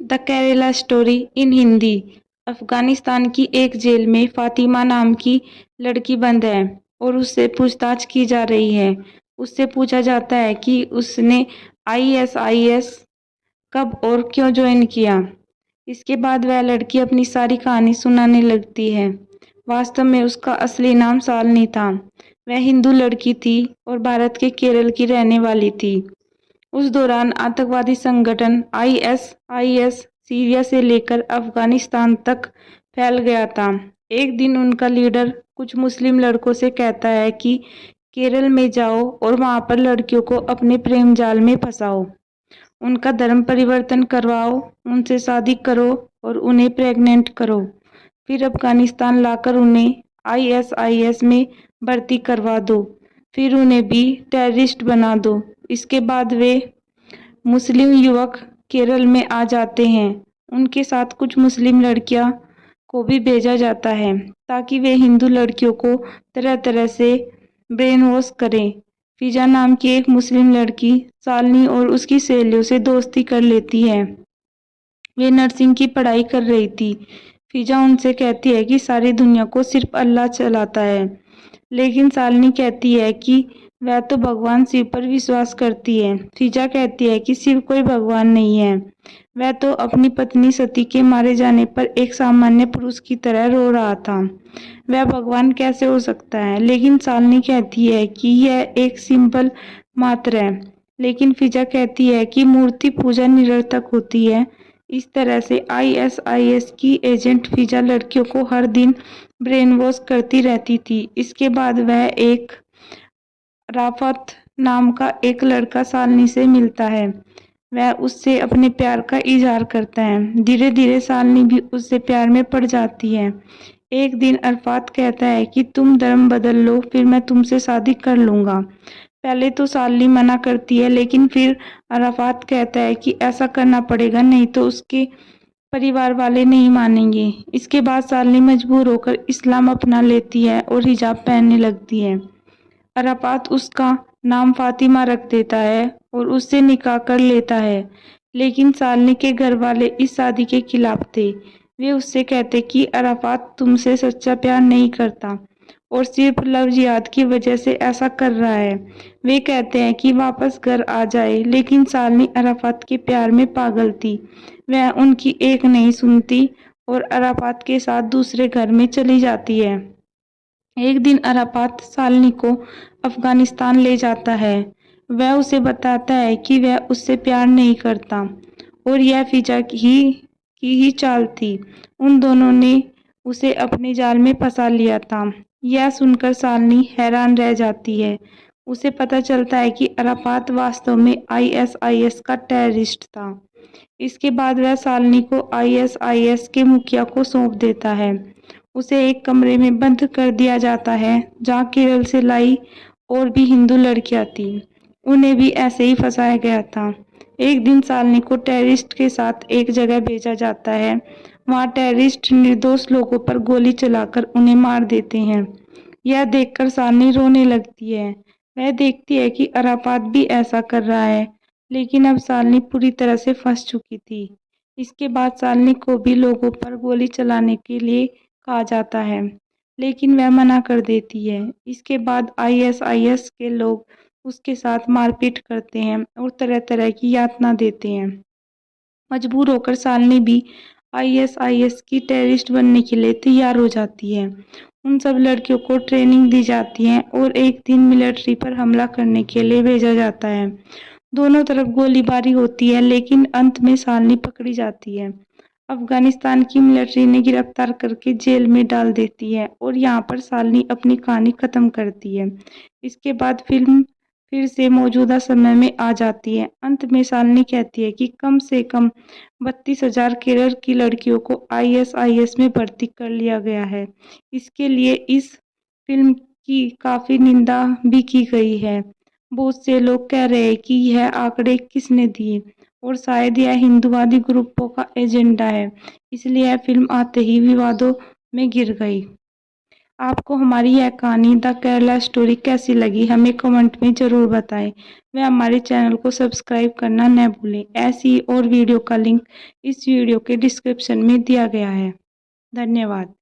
The Kerala story in Hindi. Afghanistan की एक jail में फातिमा नाम की लड़की बंद है और उससे पूछताछ की जा रही है। उससे पूछा जाता है कि उसने आईएसआईएस कब और क्यों ज्वाइन किया। इसके बाद वह लड़की अपनी सारी कहानी सुनाने लगती है। वास्तव में उसका असली नाम सालनी था। वह हिंदू लड़की थी और भारत के केरल की रहने वाली थी। उस दौरान आतंकवादी संगठन आईएसआईएस सीरिया से लेकर अफगानिस्तान तक फैल गया था। एक दिन उनका लीडर कुछ मुस्लिम लड़कों से कहता है कि केरल में जाओ और वहां पर लड़कियों को अपने प्रेम जाल में फंसाओ, उनका धर्म परिवर्तन करवाओ, उनसे शादी करो और उन्हें प्रेग्नेंट करो। फिर अफगानिस्तान लाकर उन्हें आईएसआईएस में भर्ती करवा दो। फिर उन्हें भी टेररिस्ट बना दो। इसके बाद वे मुस्लिम युवक केरल में आ जाते हैं। उनके साथ कुछ मुस्लिम लड़कियां को भी भेजा जाता है ताकि वे हिंदू लड़कियों को तरह तरह से ब्रेन वॉश करें। फिजा नाम की एक मुस्लिम लड़की सालनी और उसकी सहेलियों से दोस्ती कर लेती है। वे नर्सिंग की पढ़ाई कर रही थी। फिजा उनसे कहती है कि सारी दुनिया को सिर्फ अल्लाह चलाता है, लेकिन सालनी कहती है कि वह तो भगवान शिव पर विश्वास करती है। फिजा कहती है कि शिव कोई भगवान नहीं है, वह तो अपनी पत्नी सती के मारे जाने पर एक सामान्य पुरुष की तरह रो रहा था। वह भगवान कैसे हो सकता है? लेकिन सालनी कहती है कि यह एक सिंपल मात्र है। लेकिन फिजा कहती है कि मूर्ति पूजा निरर्थक होती है। इस तरह से आईएसआईएस की एजेंट फिजा लड़कियों को हर दिन ब्रेन वॉश करती रहती थी। इसके बाद वह एक राफत नाम का एक लड़का सालनी से मिलता है। वह उससे अपने प्यार का इजहार करता है। धीरे धीरे सालनी भी उससे प्यार में पड़ जाती है। एक दिन अरफात कहता है कि तुम धर्म बदल लो, फिर मैं तुमसे शादी कर लूंगा। पहले तो सालनी मना करती है, लेकिन फिर अरफात कहता है कि ऐसा करना पड़ेगा, नहीं तो उसके परिवार वाले नहीं मानेंगे। इसके बाद सालनी मजबूर होकर इस्लाम अपना लेती है और हिजाब पहनने लगती है। अराफात उसका नाम फातिमा रख देता है और उससे निकाह कर लेता है। लेकिन सालनी के घर वाले इस शादी के खिलाफ थे। वे उससे कहते कि अराफात तुमसे सच्चा प्यार नहीं करता और सिर्फ लव जिहाद की वजह से ऐसा कर रहा है। वे कहते हैं कि वापस घर आ जाए, लेकिन सालनी अराफात के प्यार में पागल थी। वह उनकी एक नहीं सुनती और अराफात के साथ दूसरे घर में चली जाती है। एक दिन अराफात सालनी को अफगानिस्तान ले जाता है। वह उसे बताता है कि वह उससे प्यार नहीं करता और यह फिजा की ही चाल थी। उन दोनों ने उसे अपने जाल में फंसा लिया था। यह सुनकर सालनी हैरान रह जाती है। उसे पता चलता है कि अराफात वास्तव में आईएसआईएस का टेररिस्ट था। इसके बाद वह सालनी को आईएसआईएस के मुखिया को सौंप देता है। उसे एक कमरे में बंद कर दिया जाता है जहाँ केरल से लाई और भी हिंदू लड़कियां थी। उन्हें भी ऐसे ही फंसाया गया था। एक दिन सालनी को टेररिस्ट के साथ एक जगह भेजा जाता है। वहाँ टेररिस्ट निर्दोष लोगों पर गोली चलाकर उन्हें मार देते हैं। यह देखकर सालनी रोने लगती है। वह देखती है कि अराफात भी ऐसा कर रहा है, लेकिन अब सालनी पूरी तरह से फंस चुकी थी। इसके बाद सालनी को भी लोगों पर गोली चलाने के लिए कहा जाता है, लेकिन वह मना कर देती है। इसके बाद आईएसआईएस के लोग उसके साथ मारपीट करते हैं और तरह तरह की यातना देते हैं। मजबूर होकर सालनी भी आईएसआईएस की टेररिस्ट बनने के लिए तैयार हो जाती है। उन सब लड़कियों को ट्रेनिंग दी जाती है और एक दिन मिलिट्री पर हमला करने के लिए भेजा जाता है। दोनों तरफ गोलीबारी होती है, लेकिन अंत में सालनी पकड़ी जाती है। अफगानिस्तान की मिलिट्री ने गिरफ्तार करके जेल में डाल देती है और यहाँ पर सालनी अपनी कहानी खत्म करती है। इसके बाद फिल्म फिर से मौजूदा समय में आ जाती है। अंत में सालनी कहती है कि कम से कम 32,000 केरल की लड़कियों को आईएसआईएस में भर्ती कर लिया गया है। इसके लिए इस फिल्म की काफी निंदा भी की गई है। बहुत से लोग कह रहे हैं कि यह आंकड़े किसने दिए और शायद यह हिंदूवादी ग्रुपों का एजेंडा है, इसलिए यह फिल्म आते ही विवादों में घिर गई। आपको हमारी यह कहानी द केरला स्टोरी कैसी लगी हमें कमेंट में ज़रूर बताएं। व हमारे चैनल को सब्सक्राइब करना न भूलें। ऐसी और वीडियो का लिंक इस वीडियो के डिस्क्रिप्शन में दिया गया है। धन्यवाद।